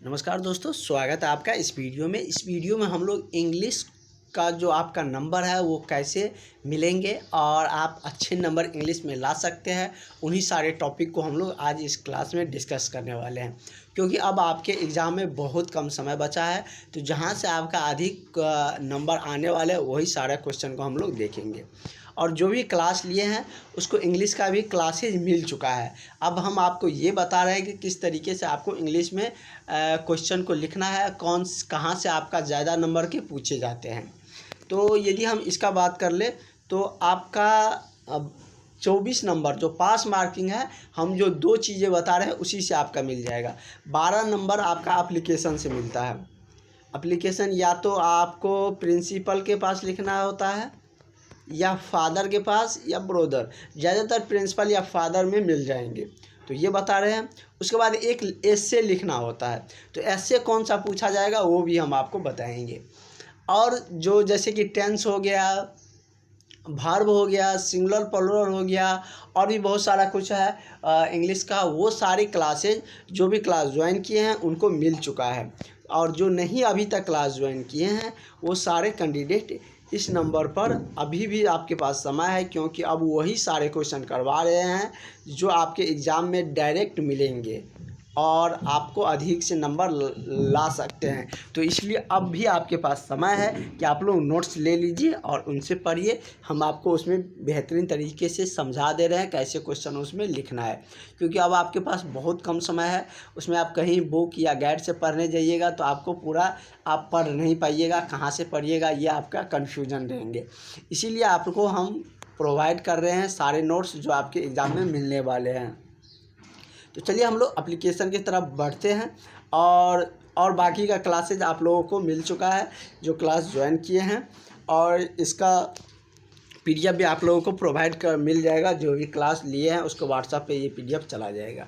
नमस्कार दोस्तों, स्वागत है आपका इस वीडियो में। हम लोग इंग्लिश का जो आपका नंबर है वो कैसे मिलेंगे और आप अच्छे नंबर इंग्लिश में ला सकते हैं, उन्हीं सारे टॉपिक को हम लोग आज इस क्लास में डिस्कस करने वाले हैं। क्योंकि अब आपके एग्ज़ाम में बहुत कम समय बचा है, तो जहां से आपका अधिक नंबर आने वाले हैं वही सारे क्वेश्चन को हम लोग देखेंगे। और जो भी क्लास लिए हैं उसको इंग्लिश का भी क्लासेज मिल चुका है। अब हम आपको ये बता रहे हैं कि किस तरीके से आपको इंग्लिश में क्वेश्चन को लिखना है, कहाँ से आपका ज़्यादा नंबर के पूछे जाते हैं। तो यदि हम इसका बात कर ले तो आपका अब 24 नंबर जो पास मार्किंग है, हम जो दो चीज़ें बता रहे हैं उसी से आपका मिल जाएगा। 12 नंबर आपका एप्लीकेशन से मिलता है। एप्लीकेशन या तो आपको प्रिंसिपल के पास लिखना होता है या फादर के पास या ब्रोदर, ज़्यादातर प्रिंसिपल या फादर में मिल जाएंगे, तो ये बता रहे हैं। उसके बाद एक एस्से लिखना होता है, तो एस्से कौन सा पूछा जाएगा वो भी हम आपको बताएंगे। और जो जैसे कि टेंस हो गया, वर्ब हो गया, सिंगुलर प्लूरल हो गया, और भी बहुत सारा कुछ है इंग्लिश का, वो सारी क्लासेज जो भी क्लास ज्वाइन किए हैं उनको मिल चुका है। और जो नहीं अभी तक क्लास ज्वाइन किए हैं वो सारे कैंडिडेट इस नंबर पर अभी भी आपके पास समय है, क्योंकि अब वही सारे क्वेश्चन करवा रहे हैं जो आपके एग्ज़ाम में डायरेक्ट मिलेंगे और आपको अधिक से नंबर ला सकते हैं। तो इसलिए अब भी आपके पास समय है कि आप लोग नोट्स ले लीजिए और उनसे पढ़िए। हम आपको उसमें बेहतरीन तरीके से समझा दे रहे हैं कैसे क्वेश्चन उसमें लिखना है, क्योंकि अब आपके पास बहुत कम समय है। उसमें आप कहीं बुक या गाइड से पढ़ने जाइएगा तो आपको पूरा आप पढ़ नहीं पाइएगा, कहाँ से पढ़िएगा ये आपका कन्फ्यूजन रहेंगे। इसीलिए आपको हम प्रोवाइड कर रहे हैं सारे नोट्स जो आपके एग्ज़ाम में मिलने वाले हैं। तो चलिए हम लोग एप्लीकेशन की तरफ बढ़ते हैं। और बाकी का क्लासेज आप लोगों को मिल चुका है जो क्लास ज्वाइन किए हैं, और इसका पीडीएफ भी आप लोगों को प्रोवाइड कर मिल जाएगा। जो भी क्लास लिए हैं उसको व्हाट्सएप पे ये पीडीएफ चला जाएगा।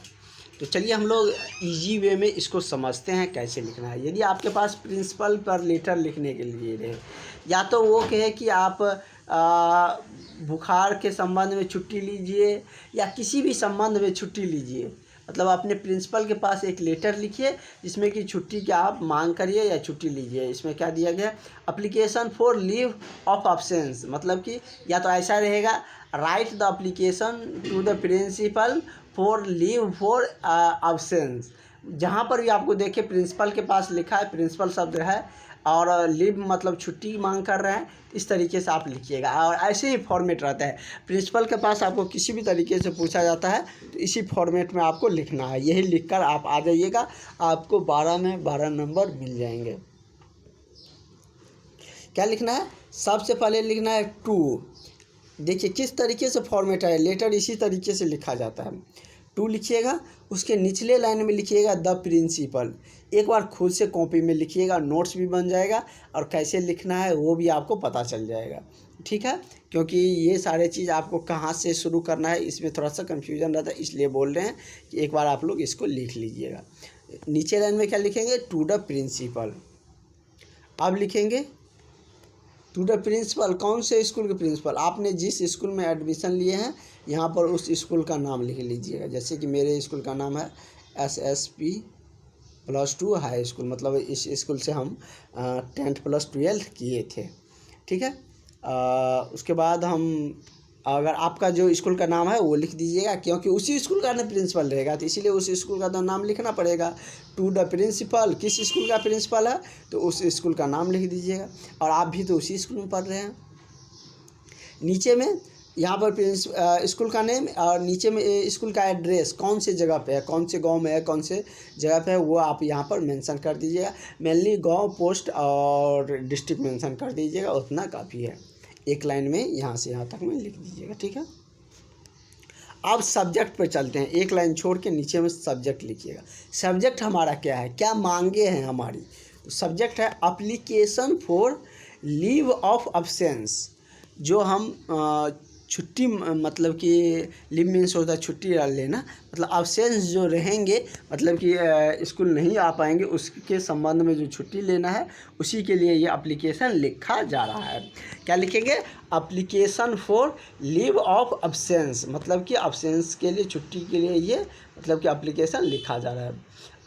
तो चलिए हम लोग इजी वे में इसको समझते हैं कैसे लिखना है। यदि आपके पास प्रिंसिपल पर लेटर लिखने के लिए रहे, या तो वो कहे कि आप बुखार के संबंध में छुट्टी लीजिए या किसी भी संबंध में छुट्टी लीजिए, मतलब अपने प्रिंसिपल के पास एक लेटर लिखिए जिसमें कि छुट्टी की आप मांग करिए या छुट्टी लीजिए। इसमें क्या दिया गया, application for leave of absence, मतलब कि या तो ऐसा रहेगा, write the application to the principal for leave for absence. जहाँ पर भी आपको देखिए प्रिंसिपल के पास लिखा है, प्रिंसिपल शब्द है और लीव मतलब छुट्टी मांग कर रहे हैं, इस तरीके से आप लिखिएगा। और ऐसे ही फॉर्मेट रहता है, प्रिंसिपल के पास आपको किसी भी तरीके से पूछा जाता है तो इसी फॉर्मेट में आपको लिखना है। यही लिखकर आप आ जाइएगा, आपको 12 में 12 नंबर मिल जाएंगे। क्या लिखना है, सबसे पहले लिखना है टू। देखिए किस तरीके से फॉर्मेट है, लेटर इसी तरीके से लिखा जाता है। टू लिखिएगा, उसके निचले लाइन में लिखिएगा द प्रिंसिपल। एक बार खुद से कॉपी में लिखिएगा, नोट्स भी बन जाएगा और कैसे लिखना है वो भी आपको पता चल जाएगा, ठीक है। क्योंकि ये सारे चीज़ आपको कहाँ से शुरू करना है इसमें थोड़ा सा कन्फ्यूजन रहता है, इसलिए बोल रहे हैं कि एक बार आप लोग इसको लिख लीजिएगा। नीचे लाइन में क्या लिखेंगे, टू द प्रिंसिपल। अब लिखेंगे टू द प्रिंसिपल, कौन से स्कूल के प्रिंसिपल, आपने जिस स्कूल में एडमिशन लिए हैं यहाँ पर उस स्कूल का नाम लिख लीजिएगा। जैसे कि मेरे स्कूल का नाम है SSP+2 हाई स्कूल, मतलब इस स्कूल से हम 10th + 12th किए थे, ठीक है। उसके बाद हम अगर आपका जो स्कूल का नाम है वो लिख दीजिएगा, क्योंकि उसी स्कूल का ना प्रिंसिपल रहेगा तो इसीलिए उस स्कूल का तो नाम लिखना पड़ेगा। टू द प्रिंसिपल, किस स्कूल का प्रिंसिपल है तो उस स्कूल का नाम लिख दीजिएगा, और आप भी तो उसी स्कूल में पढ़ रहे हैं। नीचे में यहाँ पर स्कूल का नेम और नीचे में स्कूल का एड्रेस, कौन से जगह पे है, कौन से गांव में है, कौन से जगह पे है वो आप यहाँ पर मेंशन कर दीजिएगा। मेनली गांव, पोस्ट और डिस्ट्रिक्ट मेंशन कर दीजिएगा, उतना काफ़ी है। एक लाइन में यहाँ से यहाँ तक में लिख दीजिएगा, ठीक है। अब सब्जेक्ट पर चलते हैं, एक लाइन छोड़ के नीचे में सब्जेक्ट लिखिएगा। सब्जेक्ट हमारा क्या है, क्या मांगे हैं हमारी, तो सब्जेक्ट है application for leave of absence. जो हम छुट्टी मतलब कि लीव मीन्स होता है छुट्टी लेना, मतलब अब्सेंस जो रहेंगे मतलब कि स्कूल नहीं आ पाएंगे उसके संबंध में जो छुट्टी लेना है उसी के लिए ये एप्लीकेशन लिखा जा रहा है। क्या लिखेंगे? Application for leave of absence, मतलब कि अब्सेंस के लिए, छुट्टी के लिए ये मतलब कि एप्लीकेशन लिखा जा रहा है।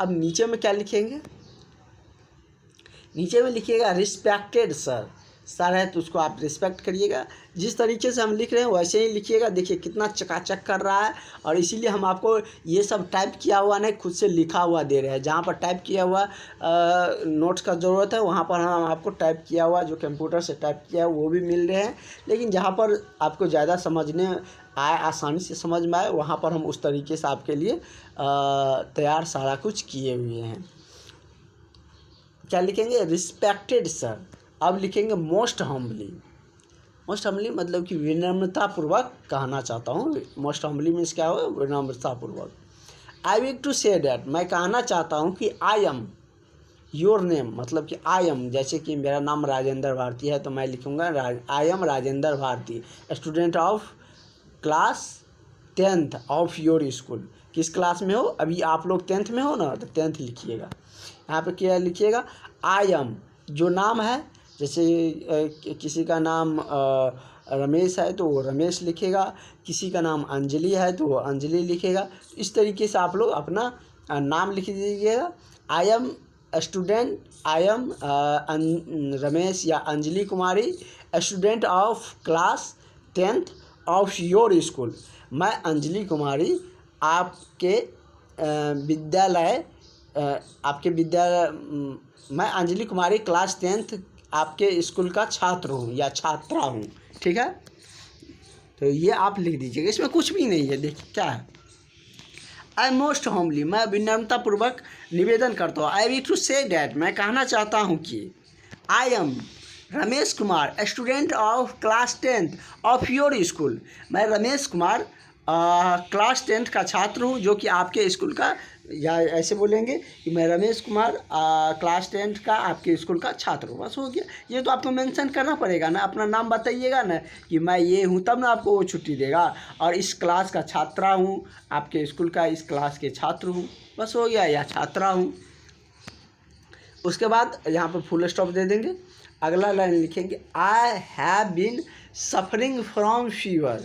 अब नीचे में क्या लिखेंगे? नीचे में लिखिएगा रिस्पेक्टेड सर। सर है तो उसको आप रिस्पेक्ट करिएगा। जिस तरीके से हम लिख रहे हैं वैसे ही लिखिएगा। देखिए कितना चकाचक कर रहा है, और इसीलिए हम आपको ये सब टाइप किया हुआ नहीं, खुद से लिखा हुआ दे रहे हैं। जहाँ पर टाइप किया हुआ नोट्स का ज़रूरत है वहाँ पर हम आपको टाइप किया हुआ जो कंप्यूटर से टाइप किया है वो भी मिल रहे हैं। लेकिन जहाँ पर आपको ज़्यादा समझने आए, आसानी से समझ में आए, वहाँ पर हम उस तरीके से आपके लिए तैयार सारा कुछ किए हुए हैं। क्या लिखेंगे? Respected sir. अब लिखेंगे मोस्ट हम्बली। मोस्ट हम्बली मतलब कि विनम्रतापूर्वक कहना चाहता हूँ। मोस्ट हम्बली मीन्स क्या हो? विनम्रतापूर्वक। I will to say that, मैं कहना चाहता हूँ कि आई एम योर नेम, मतलब कि आई एम, जैसे कि मेरा नाम राजेंद्र भारती है तो मैं लिखूँगा I am Rajendra Bharti, student of class 10th of your school. किस क्लास में हो? अभी आप लोग 10th में हो ना, तो 10th लिखिएगा। यहाँ पे क्या लिखिएगा? आई एम, जो नाम है, जैसे किसी का नाम रमेश है तो वो रमेश लिखेगा, किसी का नाम अंजलि है तो वो अंजलि लिखेगा। इस तरीके से आप लोग अपना नाम लिख दीजिएगा। I am student, I am Ramesh या Anjali Kumari, student of class 10th of your school. मैं अंजलि कुमारी आपके विद्यालय मैं अंजलि कुमारी क्लास 10th आपके स्कूल का छात्र हूँ या छात्रा हूँ। ठीक है, तो ये आप लिख दीजिएगा। इसमें कुछ भी नहीं है। देखिए क्या है? आई मोस्ट होमली, मैं विनम्रतापूर्वक निवेदन करता हूँ। I will to say that, मैं कहना चाहता हूँ कि I am Ramesh Kumar, student of class 10th of your school. मैं रमेश कुमार क्लास 10th का छात्र हूँ जो कि आपके स्कूल का, या ऐसे बोलेंगे कि मैं रमेश कुमार क्लास 10th का आपके स्कूल का छात्र हूँ। बस हो गया। ये तो आपको मेंशन करना पड़ेगा ना, अपना नाम बताइएगा ना कि मैं ये हूँ, तब ना आपको वो छुट्टी देगा। और इस क्लास का छात्रा हूँ, आपके स्कूल का इस क्लास के छात्र हूँ। बस हो गया, या छात्रा हूँ। उसके बाद यहाँ पर फुल स्टॉप दे देंगे। अगला लाइन लिखेंगे I have been suffering from fever,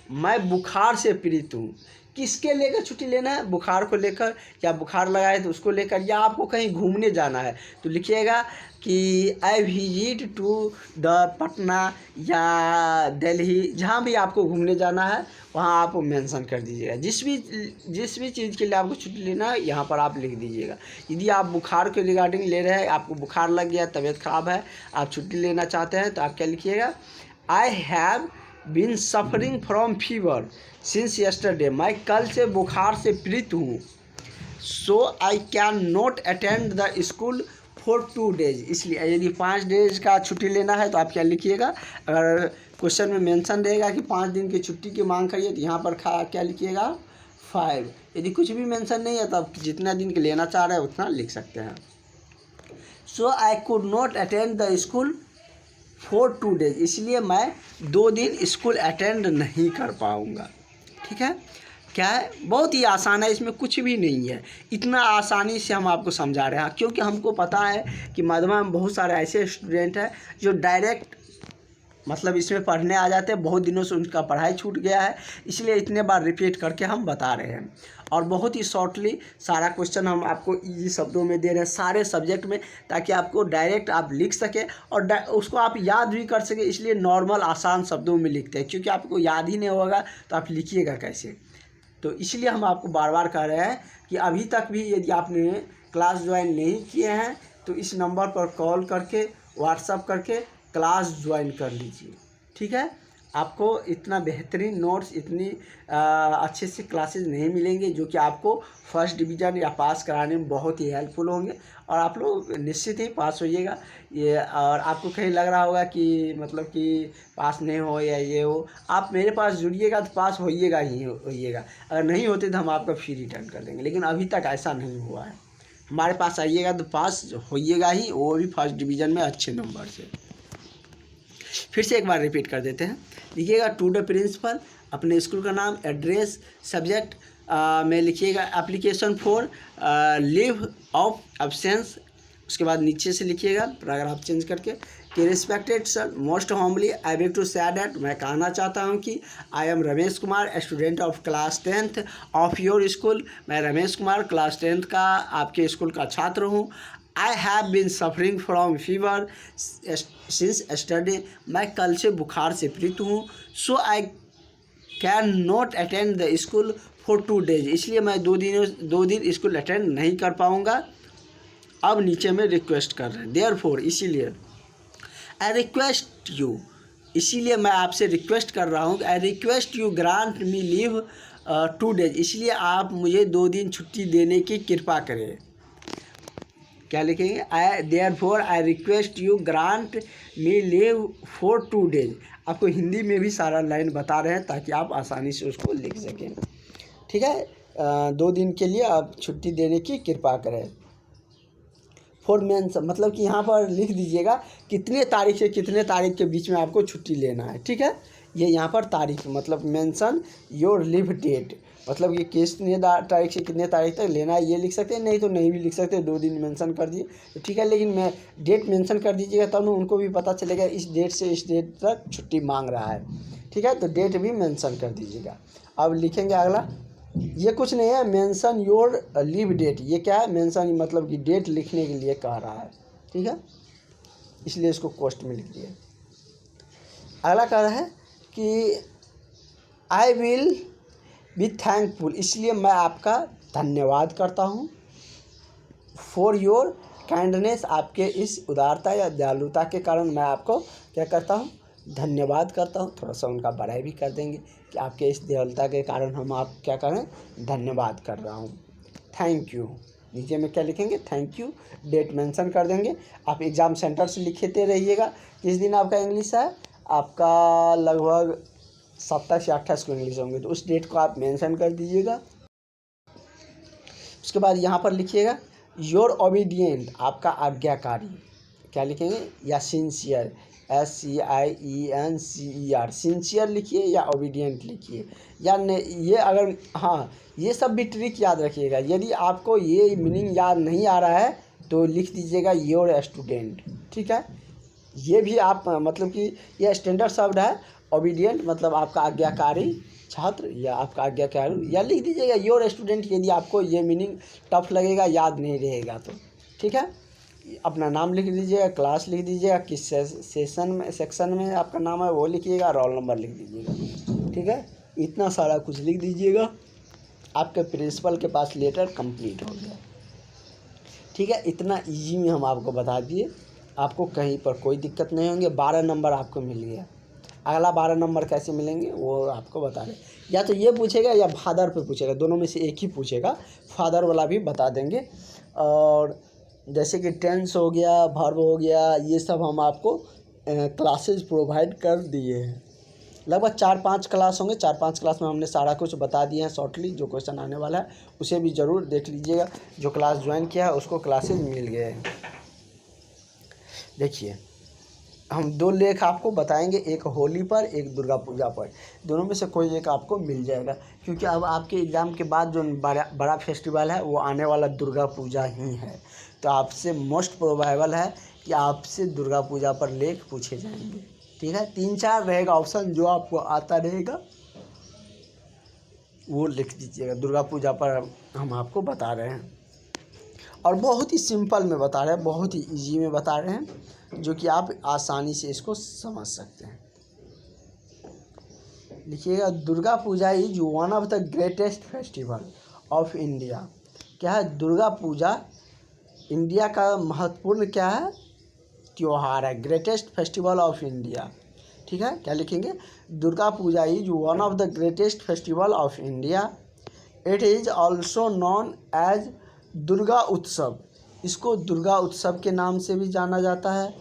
मैं बुखार से पीड़ित हूँ। किसके लेकर छुट्टी लेना है? बुखार को लेकर, या बुखार लगा है तो उसको लेकर, या आपको कहीं घूमने जाना है तो लिखिएगा कि I visit to the Patna या दिल्ली, जहाँ भी आपको घूमने जाना है वहाँ आप मेंशन कर दीजिएगा। जिस भी चीज़ के लिए आपको छुट्टी लेना है यहाँ पर आप लिख दीजिएगा। यदि आप बुखार के रिगार्डिंग ले रहे हैं, आपको बुखार लग गया, तबीयत खराब है, आप छुट्टी लेना चाहते हैं, तो आप क्या लिखिएगा? I have been suffering from fever since yesterday, मैं कल से बुखार से पीड़ित हूँ। So I can not attend the school for 2 days, इसलिए यदि 5 days का छुट्टी लेना है तो आप क्या लिखिएगा? अगर क्वेश्चन में मेंशन रहेगा कि 5 दिन की छुट्टी की मांग करिए तो यहाँ पर क्या लिखिएगा? 5। यदि कुछ भी मेंशन नहीं है तो आप जितना दिन के लेना चाह रहे हैं उतना लिख सकते हैं। So I could not attend the school for 2 days, इसलिए मैं 2 दिन स्कूल अटेंड नहीं कर पाऊँगा। ठीक है, क्या है? बहुत ही आसान है, इसमें कुछ भी नहीं है। इतना आसानी से हम आपको समझा रहे हैं क्योंकि हमको पता है कि मधुमा में बहुत सारे ऐसे स्टूडेंट हैं जो डायरेक्ट मतलब इसमें पढ़ने आ जाते हैं, बहुत दिनों से उनका पढ़ाई छूट गया है, इसलिए इतने बार रिपीट करके हम बता रहे हैं। और बहुत ही शॉर्टली सारा क्वेश्चन हम आपको इजी शब्दों में दे रहे हैं सारे सब्जेक्ट में, ताकि आपको डायरेक्ट आप लिख सके और उसको आप याद भी कर सके। इसलिए नॉर्मल आसान शब्दों में लिखते हैं, क्योंकि आपको याद ही नहीं होगा तो आप लिखिएगा कैसे। तो इसलिए हम आपको बार बार कह रहे हैं कि अभी तक भी यदि आपने क्लास ज्वाइन नहीं किए हैं तो इस नंबर पर कॉल करके, व्हाट्सअप करके क्लास ज्वाइन कर लीजिए। ठीक है, आपको इतना बेहतरीन नोट्स, इतनी अच्छे से क्लासेस नहीं मिलेंगे जो कि आपको फर्स्ट डिवीज़न या पास कराने में बहुत ही हेल्पफुल होंगे, और आप लोग निश्चित ही पास होइएगा। ये और आपको कहीं लग रहा होगा कि मतलब कि पास नहीं हो या ये हो, आप मेरे पास जुड़िएगा तो पास होइएगा ही होइएगा। अगर नहीं होते तो हम आपका फी रिटर्न कर देंगे, लेकिन अभी तक ऐसा नहीं हुआ है। हमारे पास आइएगा तो पास होइएगा ही, वो भी फर्स्ट डिवीज़न में अच्छे नंबर से। फिर से एक बार रिपीट कर देते हैं। लिखिएगा टू द प्रिंसिपल, अपने स्कूल का नाम, एड्रेस, सब्जेक्ट में लिखिएगा application for leave of absence. उसके बाद नीचे से लिखिएगा पैराग्राफ चेंज करके कि respected sir, most humbly I beg to say that, मैं कहना चाहता हूं कि I am Ramesh Kumar, student of class 10th of your school, मैं रमेश कुमार क्लास 10th का आपके स्कूल का छात्र हूं। I have been suffering from fever since yesterday, मैं कल से बुखार से पीड़ित हूँ। So I can not attend the school for 2 days, इसलिए मैं 2 दिन स्कूल अटेंड नहीं कर पाऊँगा। अब नीचे में रिक्वेस्ट कर रहे हैं, देयरफॉर, इसीलिए आई रिक्वेस्ट यू, इसीलिए मैं आपसे रिक्वेस्ट कर रहा हूँ, आई request you grant me leave 2 days, इसलिए आप मुझे 2 दिन छुट्टी देने की कृपा करें। क्या लिखेंगे, I therefore I request you grant me leave for 2 days। आपको हिंदी में भी सारा लाइन बता रहे हैं ताकि आप आसानी से उसको लिख सकें। ठीक है, 2 दिन के लिए आप छुट्टी देने की कृपा करें। फॉर मेंशन, मतलब कि यहाँ पर लिख दीजिएगा कितने तारीख से कितने तारीख के बीच में आपको छुट्टी लेना है। ठीक है, ये यहाँ पर तारीख मतलब मेंशन योर लीव डेट, मतलब कि कितने तारीख से कितने तारीख तक लेना है ये लिख सकते हैं, नहीं तो नहीं भी लिख सकते, 2 दिन मेंशन कर दिए तो ठीक है। लेकिन मैं डेट मेंशन कर दीजिएगा तब ना उनको भी पता चलेगा इस डेट से इस डेट तक छुट्टी मांग रहा है। ठीक है, तो डेट भी मेंशन कर दीजिएगा। अब लिखेंगे अगला, ये कुछ नहीं है, मेंशन योर लीव डेट, ये क्या है, मेंशन मतलब कि डेट लिखने के लिए कह रहा है। ठीक है, इसलिए इसको कोष्ट में लिख दिया। अगला कह रहा है कि आई विल बी थैंकफुल, इसलिए मैं आपका धन्यवाद करता हूँ। फॉर योर काइंडनेस, आपके इस उदारता या दयालुता के कारण मैं आपको क्या करता हूँ, धन्यवाद करता हूँ। थोड़ा सा उनका बड़ाई भी कर देंगे कि आपके इस दयालुता के कारण हम आप क्या करें, धन्यवाद कर रहा हूँ। थैंक यू, नीचे में क्या लिखेंगे, थैंक यू, डेट मेंशन कर देंगे। आप एग्ज़ाम सेंटर से लिखते रहिएगा किस दिन आपका इंग्लिश है, आपका लगभग 27 या 28 को इंग्लिश होंगे, तो उस डेट को आप मेंशन कर दीजिएगा। उसके बाद यहाँ पर लिखिएगा योर ओबीडियंट, आपका आज्ञाकारी, क्या लिखेंगे, या सिंसियर, SCIENCER, सिंसियर लिखिए या ओबीडियंट लिखिए, या ये अगर हाँ ये सब भी ट्रिक याद रखिएगा। यदि आपको ये मीनिंग याद नहीं आ रहा है तो लिख दीजिएगा योर स्टूडेंट। ठीक है, ये भी आप मतलब कि यह स्टैंडर्ड शब्द है। ओबीडियंट मतलब आपका आज्ञाकारी छात्र या आपका आज्ञाकारी, या लिख दीजिएगा योर स्टूडेंट यदि आपको ये मीनिंग टफ लगेगा, याद नहीं रहेगा तो। ठीक है, अपना नाम लिख दीजिएगा, क्लास लिख दीजिएगा, किस सेक्शन में आपका नाम है वो लिखिएगा, रोल नंबर लिख दीजिएगा। ठीक है, इतना सारा कुछ लिख दीजिएगा, आपके प्रिंसिपल के पास लेटर कंप्लीट हो गया। ठीक है, इतना इजी में हम आपको बता दिए, आपको कहीं पर कोई दिक्कत नहीं होंगे। 12 नंबर आपको मिल गया। अगला 12 नंबर कैसे मिलेंगे वो आपको बता दें, या तो ये पूछेगा या फादर पे पूछेगा, दोनों में से एक ही पूछेगा, फादर वाला भी बता देंगे। और जैसे कि टेंस हो गया, वर्ब हो गया, ये सब हम आपको क्लासेस प्रोवाइड कर दिए हैं। लगभग 4-5 क्लास होंगे, 4-5 क्लास में हमने सारा कुछ बता दिया है शॉर्टली। जो क्वेश्चन आने वाला है उसे भी ज़रूर देख लीजिएगा, जो क्लास ज्वाइन किया है उसको क्लासेस मिल गए हैं। देखिए, हम 2 लेख आपको बताएंगे, एक होली पर, एक दुर्गा पूजा पर, दोनों में से कोई एक आपको मिल जाएगा, क्योंकि अब आपके एग्ज़ाम के बाद जो बड़ा फेस्टिवल है वो आने वाला दुर्गा पूजा ही है। तो आपसे मोस्ट प्रोबेबल है कि आपसे दुर्गा पूजा पर लेख पूछे जाएंगे। ठीक है, 3-4 रहेगा ऑप्शन, जो आपको आता रहेगा वो लिख दीजिएगा। दुर्गा पूजा पर हम आपको बता रहे हैं और बहुत ही सिंपल में बता रहे हैं, बहुत ही इजी में बता रहे हैं, जो कि आप आसानी से इसको समझ सकते हैं। लिखिएगा, Durga Puja is one of the greatest festival of India. क्या है, दुर्गा पूजा इंडिया का महत्वपूर्ण क्या है, त्योहार है, ग्रेटेस्ट फेस्टिवल ऑफ इंडिया। ठीक है, क्या लिखेंगे, Durga Puja is one of the greatest festival of India. It is also known as Durga Utsav, इसको दुर्गा उत्सव के नाम से भी जाना जाता है,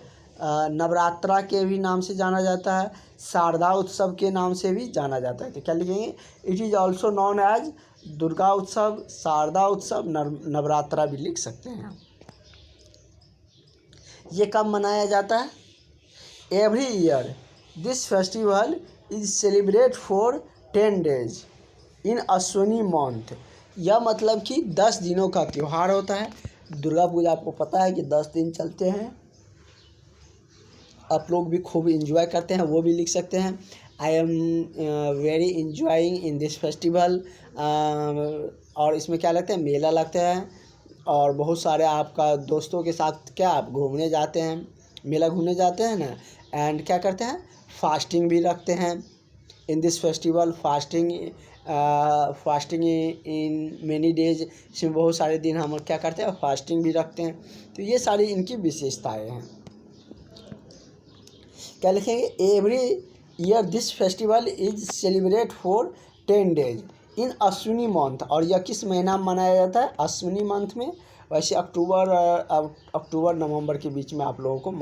नवरात्रा के भी नाम से जाना जाता है, शारदा उत्सव के नाम से भी जाना जाता है। तो क्या लिखेंगे, it is also known as Durga Utsav, Sharda उत्सव, नवरात्रा भी लिख सकते हैं। ये कब मनाया जाता है, every year this festival is celebrate for 10 days in Ashwini month. यह मतलब कि 10 दिनों का त्यौहार होता है। दुर्गा पूजा आपको पता है कि 10 दिन चलते हैं। आप लोग भी खूब इंजॉय करते हैं, वो भी लिख सकते हैं। I am very enjoying in this festival. और इसमें क्या लगता है, मेला लगता है और बहुत सारे आपका दोस्तों के साथ क्या आप घूमने जाते हैं, मेला घूमने जाते हैं ना। एंड क्या करते हैं, फास्टिंग भी रखते हैं in this festival. Fasting in many days, इसमें बहुत सारे दिन हम क्या करते हैं, फास्टिंग भी रखते हैं। तो ये सारी इनकी विशेषताएं हैं। क्या लिखेंगे, every year this festival is celebrate for 10 days in Ashwini month. और यह किस महीना में मनाया जाता है, अश्विनी मंथ में। वैसे अक्टूबर नवंबर के बीच में आप लोगों को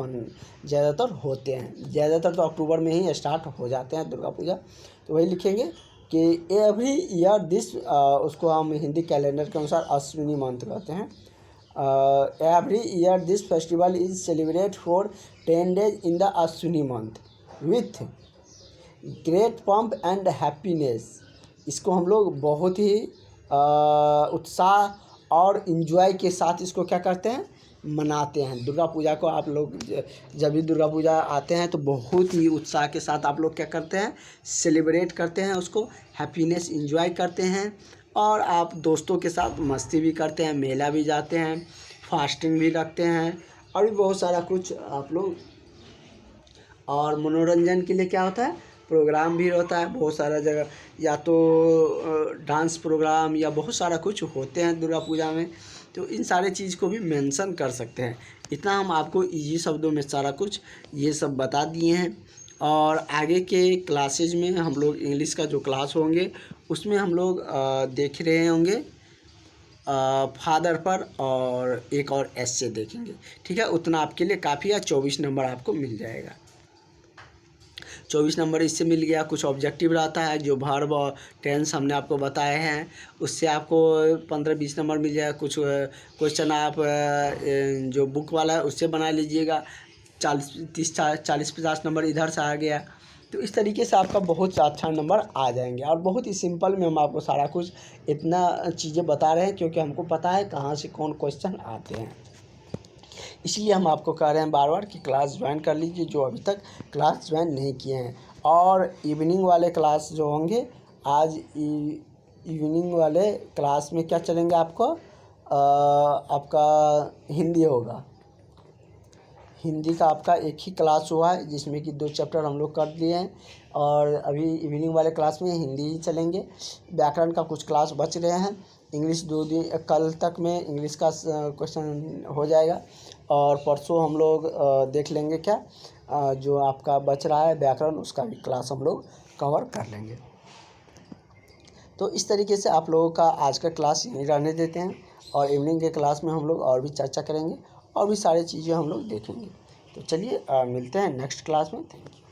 ज़्यादातर होते हैं। ज़्यादातर तो अक्टूबर में ही स्टार्ट हो जाते हैं दुर्गा पूजा। तो वही लिखेंगे कि एवरी ईयर दिस, उसको हम हिंदी कैलेंडर के अनुसार अश्विनी मंथ कहते हैं। Every year this festival is celebrate for 10 days in the Ashwini month with great pump and happiness. इसको हम लोग बहुत ही उत्साह और इन्जॉय के साथ इसको क्या करते हैं, मनाते हैं। दुर्गा पूजा को आप लोग जब भी दुर्गा पूजा आते हैं तो बहुत ही उत्साह के साथ आप लोग क्या करते हैं, सेलिब्रेट करते हैं, उसको हैप्पीनेस इन्जॉय करते हैं। और आप दोस्तों के साथ मस्ती भी करते हैं, मेला भी जाते हैं, फास्टिंग भी रखते हैं और भी बहुत सारा कुछ आप लोग। और मनोरंजन के लिए क्या होता है, प्रोग्राम भी होता है बहुत सारा जगह, या तो डांस प्रोग्राम या बहुत सारा कुछ होते हैं दुर्गा पूजा में। तो इन सारे चीज़ को भी मेंशन कर सकते हैं। इतना हम आपको इजी शब्दों में सारा कुछ ये सब बता दिए हैं। और आगे के क्लासेज में हम लोग इंग्लिश का जो क्लास होंगे उसमें हम लोग देख रहे होंगे फादर पर, और एक और एस्से देखेंगे। ठीक है, उतना आपके लिए काफ़ी है। 24 नंबर आपको मिल जाएगा। 24 नंबर इससे मिल गया। कुछ ऑब्जेक्टिव रहता है जो वर्ब और टेंस हमने आपको बताए हैं, उससे आपको 15-20 नंबर मिल जाएगा। कुछ क्वेश्चन आप जो बुक वाला है उससे बना लीजिएगा। 40-50 नंबर इधर से आ गया। तो इस तरीके से आपका बहुत अच्छा नंबर आ जाएंगे। और बहुत ही सिंपल में हम आपको सारा कुछ इतना चीज़ें बता रहे हैं क्योंकि हमको पता है कहाँ से कौन क्वेश्चन आते हैं। इसलिए हम आपको कह रहे हैं बार बार कि क्लास ज्वाइन कर लीजिए जो अभी तक क्लास ज्वाइन नहीं किए हैं। और इवनिंग वाले क्लास जो होंगे, आज इवनिंग वाले क्लास में क्या चलेंगे, आपको आपका हिंदी होगा। हिंदी का आपका एक ही क्लास हुआ है जिसमें कि 2 चैप्टर हम लोग कर दिए हैं। और अभी इवनिंग वाले क्लास में हिंदी ही चलेंगे। व्याकरण का कुछ क्लास बच रहे हैं। इंग्लिश 2 दिन कल तक में इंग्लिश का क्वेश्चन हो जाएगा। और परसों हम लोग देख लेंगे क्या जो आपका बच रहा है व्याकरण, उसका भी क्लास हम लोग कवर कर लेंगे। तो इस तरीके से आप लोगों का आज का क्लास यहीं रहने देते हैं। और इवनिंग के क्लास में हम लोग और भी चर्चा करेंगे और भी सारी चीज़ें हम लोग देखेंगे। तो चलिए मिलते हैं नेक्स्ट क्लास में। Thank you.